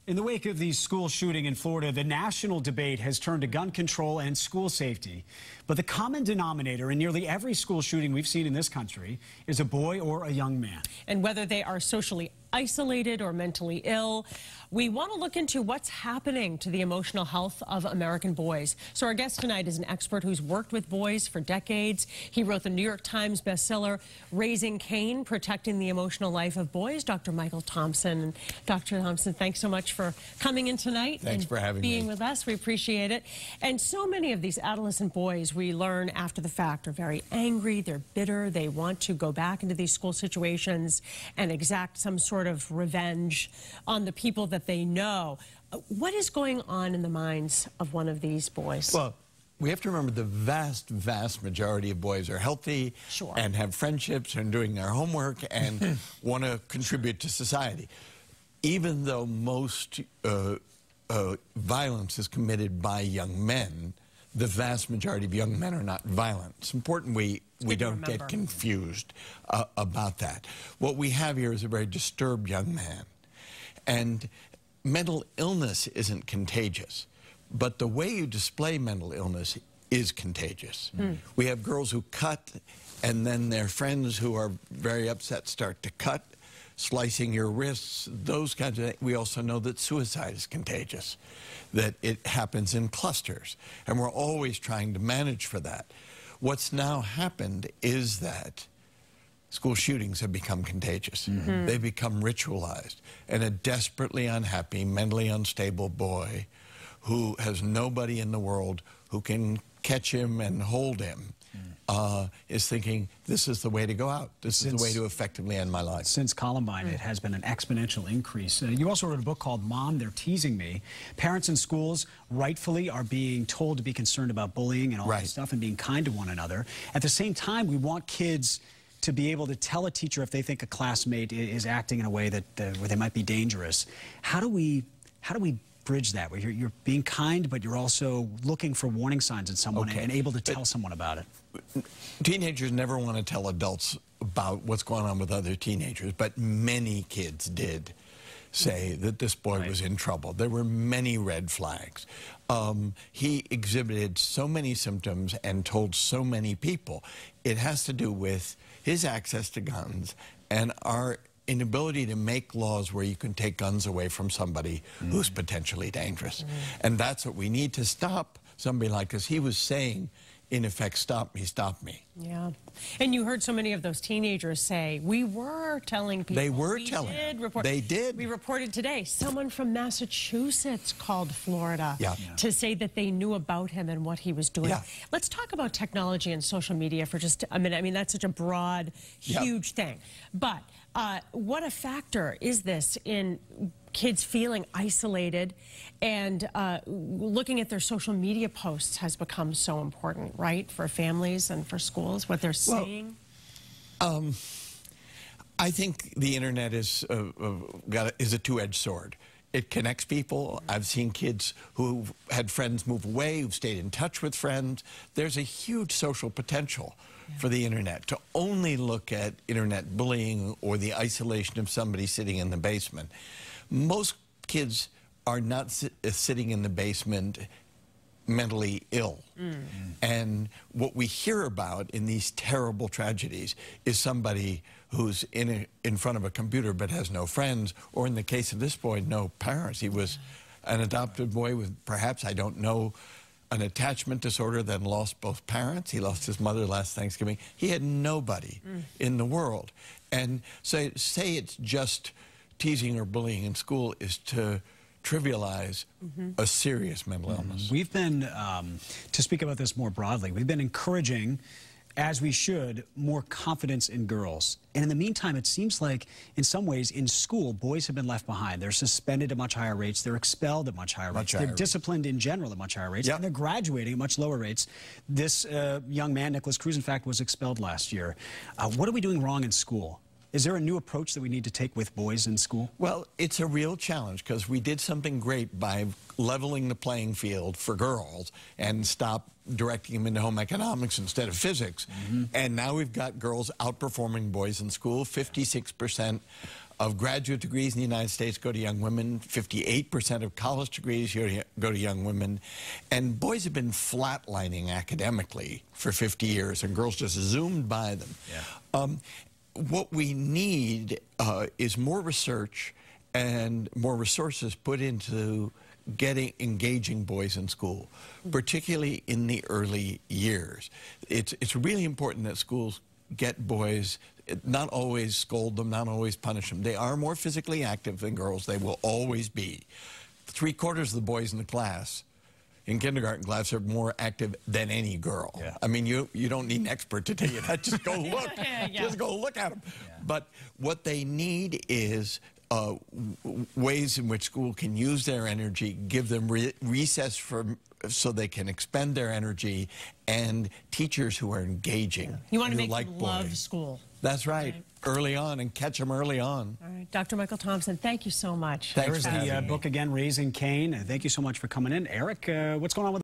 In the wake of the school shooting in Florida, the national debate has turned to gun control and school safety. But the common denominator in nearly every school shooting we've seen in this country is a boy or a young man. And whether they are socially isolated or mentally ill, we want to look into what's happening to the emotional health of American boys. So our guest tonight is an expert who's worked with boys for decades. He wrote the New York Times bestseller, Raising Cain, Protecting the Emotional Life of Boys, Dr. Michael Thompson. And Dr. Thompson, thanks so much for coming in tonight. Thanks for having me. Being with us. We appreciate it. And so many of these adolescent boys, we learn after the fact, are very angry, they're bitter, they want to go back into these school situations and exact some sort of revenge on the people that they know. What is going on in the minds of one of these boys? Well, we have to remember the vast, vast majority of boys are healthy and have friendships and doing their homework and want to contribute to society. Even though most violence is committed by young men, the vast majority of young men are not violent. It's important we don't get confused about that. What we have here is a very disturbed young man. And mental illness isn't contagious, but the way you display mental illness is contagious. We have girls who cut, and then their friends who are very upset start to cut, slicing your wrists, those kinds of things. We also know that suicide is contagious, that it happens in clusters, and we're always trying to manage for that. What's now happened is that school shootings have become contagious. They've become ritualized. And a desperately unhappy, mentally unstable boy who has nobody in the world who can catch him and hold him is thinking, this is the way to go out. This is the way to effectively end my life. Since Columbine, it has been an exponential increase. You also wrote a book called Mom, They're Teasing Me. Parents in schools rightfully are being told to be concerned about bullying and all that stuff and being kind to one another. At the same time, we want kids to be able to tell a teacher if they think a classmate is acting in a way that where they might be dangerous. How do we bridge that, where you're being kind, but you're also looking for warning signs in someone and able to tell someone about it? Teenagers never want to tell adults about what's going on with other teenagers, but many kids did say that this boy was in trouble. There were many red flags. He exhibited so many symptoms and told so many people. It has to do with his access to guns and our inability to make laws where you can take guns away from somebody who's potentially dangerous. And that's what we need to stop somebody like this. He was saying, in effect, stop me, stop me. Yeah. And you heard so many of those teenagers say, we were telling people. They were telling. They did. We reported today, someone from Massachusetts called Florida to say that they knew about him and what he was doing. Let's talk about technology and social media for just a minute. I mean, that's such a broad, huge thing. But what a factor is this in kids feeling isolated, and looking at their social media posts has become so important, right, for families and for schools, what they're saying? I think the internet is a two-edged sword. It connects people. I've seen kids who've had friends move away, who've stayed in touch with friends. There's a huge social potential for the internet. To only look at internet bullying or the isolation of somebody sitting in the basement. Most kids are not sitting in the basement mentally ill. And what we hear about in these terrible tragedies is somebody who's in front of a computer but has no friends, or in the case of this boy, no parents. He was an adopted boy with perhaps, I don't know, an attachment disorder, then lost both parents. He lost his mother last Thanksgiving. He had nobody in the world. And say it's just teasing or bullying in school is to trivialize a serious mental illness. We've been, to speak about this more broadly, we've been encouraging, as we should, more confidence in girls. And in the meantime, it seems like, in some ways, in school, boys have been left behind. They're suspended at much higher rates. They're expelled at much higher rates. They're disciplined in general at much higher rates. And they're graduating at much lower rates. This young man, Nicholas Cruz, in fact, was expelled last year. What are we doing wrong in school? Is there a new approach that we need to take with boys in school? Well, it's a real challenge because we did something great by leveling the playing field for girls and stop directing them into home economics instead of physics. And now we've got girls outperforming boys in school. 56% of graduate degrees in the United States go to young women. 58% of college degrees go to young women. And boys have been flatlining academically for 50 years, and girls just zoomed by them. Yeah. What we need is more research and more resources put into engaging boys in school, particularly in the early years. It's really important that schools get boys, not always scold them, not always punish them. They are more physically active than girls. They will always be. 3/4 of the boys in the class, in kindergarten class, are more active than any girl. Yeah. I mean, you don't need an expert to tell you that. Just go look. Just go look at them. Yeah. But what they need is ways in which school can use their energy, give them recess so they can expend their energy, and teachers who are engaging. Yeah. You want to make them love school. That's right. Early on, and catch them early on. All right. Dr. Michael Thompson, thank you so much. There's the book again, Raising Cain. Thank you so much for coming in. Eric, what's going on with